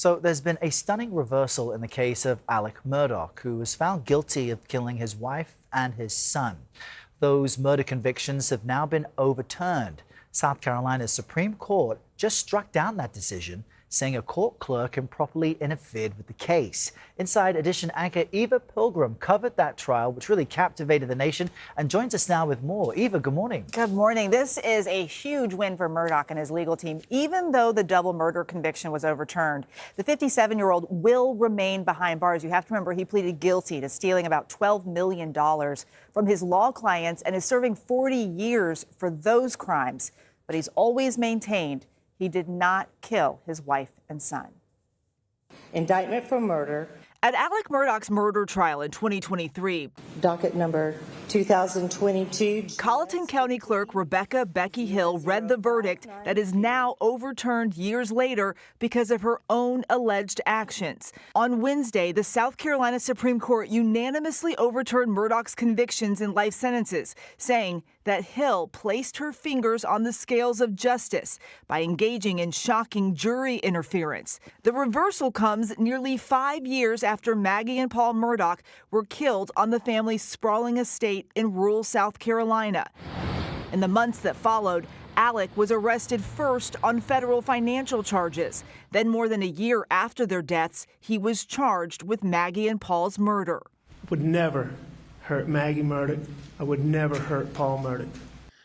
So there's been a stunning reversal in the case of Alex Murdaugh, who was found guilty of killing his wife and his son. Those murder convictions have now been overturned. South Carolina's Supreme Court just struck down that decision, saying a court clerk improperly interfered with the case. Inside Edition anchor Eva Pilgrim covered that trial, which really captivated the nation, and joins us now with more. Eva, good morning. Good morning. This is a huge win for Murdaugh and his legal team, even though the double murder conviction was overturned. The 57-year-old will remain behind bars. You have to remember he pleaded guilty to stealing about $12 million from his law clients and is serving 40 years for those crimes. But he's always maintained he did not kill his wife and son. Indictment for murder. At Alex Murdaugh's murder trial in 2023, Docket number 2022. Colleton County Clerk Rebecca Becky Hill read the verdict that is now overturned years later because of her own alleged actions. On Wednesday, the South Carolina Supreme Court unanimously overturned Murdaugh's convictions and life sentences, saying that Hill placed her fingers on the scales of justice by engaging in shocking jury interference. The reversal comes nearly 5 years after Maggie and Paul Murdaugh were killed on the family's sprawling estate in rural South Carolina. In the months that followed, Alex was arrested first on federal financial charges. Then, more than a year after their deaths, he was charged with Maggie and Paul's murder. Would never hurt Maggie Murdaugh. I would never hurt Paul Murdaugh.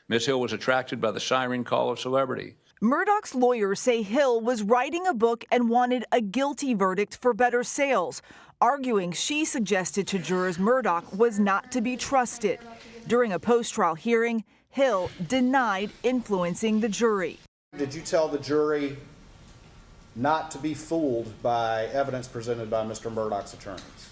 Ms. Hill was attracted by the siren call of celebrity. Murdaugh's lawyers say Hill was writing a book and wanted a guilty verdict for better sales, arguing she suggested to jurors Murdaugh was not to be trusted. During a post-trial hearing, Hill denied influencing the jury. Did you tell the jury not to be fooled by evidence presented by Mr. Murdaugh's attorneys?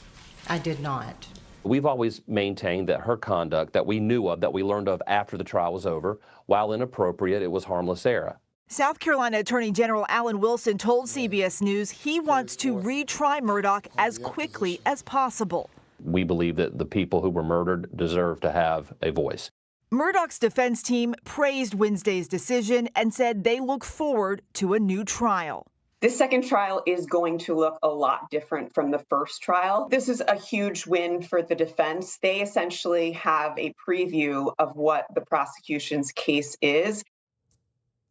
I did not. We've always maintained that her conduct that we knew of, that we learned of after the trial was over, while inappropriate, it was harmless error. South Carolina Attorney General Alan Wilson told CBS News he wants to retry Murdaugh as quickly as possible. We believe that the people who were murdered deserve to have a voice. Murdaugh's defense team praised Wednesday's decision and said they look forward to a new trial. This second trial is going to look a lot different from the first trial. This is a huge win for the defense. They essentially have a preview of what the prosecution's case is.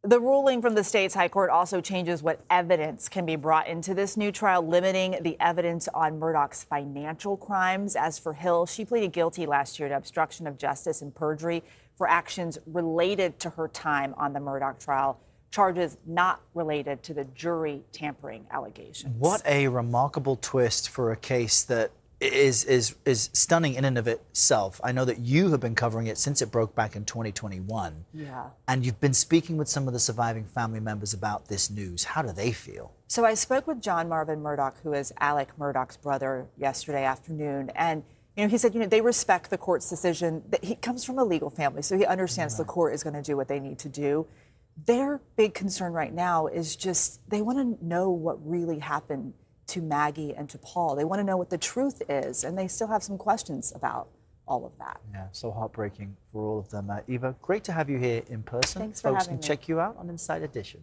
The ruling from the state's high court also changes what evidence can be brought into this new trial, limiting the evidence on Murdaugh's financial crimes. As for Hill, she pleaded guilty last year to obstruction of justice and perjury for actions related to her time on the Murdaugh trial, charges not related to the jury tampering allegations. What a remarkable twist for a case that is stunning in and of itself. I know that you have been covering it since it broke back in 2021. Yeah. And you've been speaking with some of the surviving family members about this news. How do they feel? So I spoke with John Marvin Murdaugh, who is Alex Murdaugh's brother, yesterday afternoon. And he said, they respect the court's decision. He comes from a legal family, so he understands the court is going to do what they need to do. Their big concern right now is just they want to know what really happened to Maggie and to Paul. They want to know what the truth is, and they still have some questions about all of that. Yeah, so heartbreaking for all of them. Eva, great to have you here in person. Thanks for Folks having can me. check you out on Inside Edition.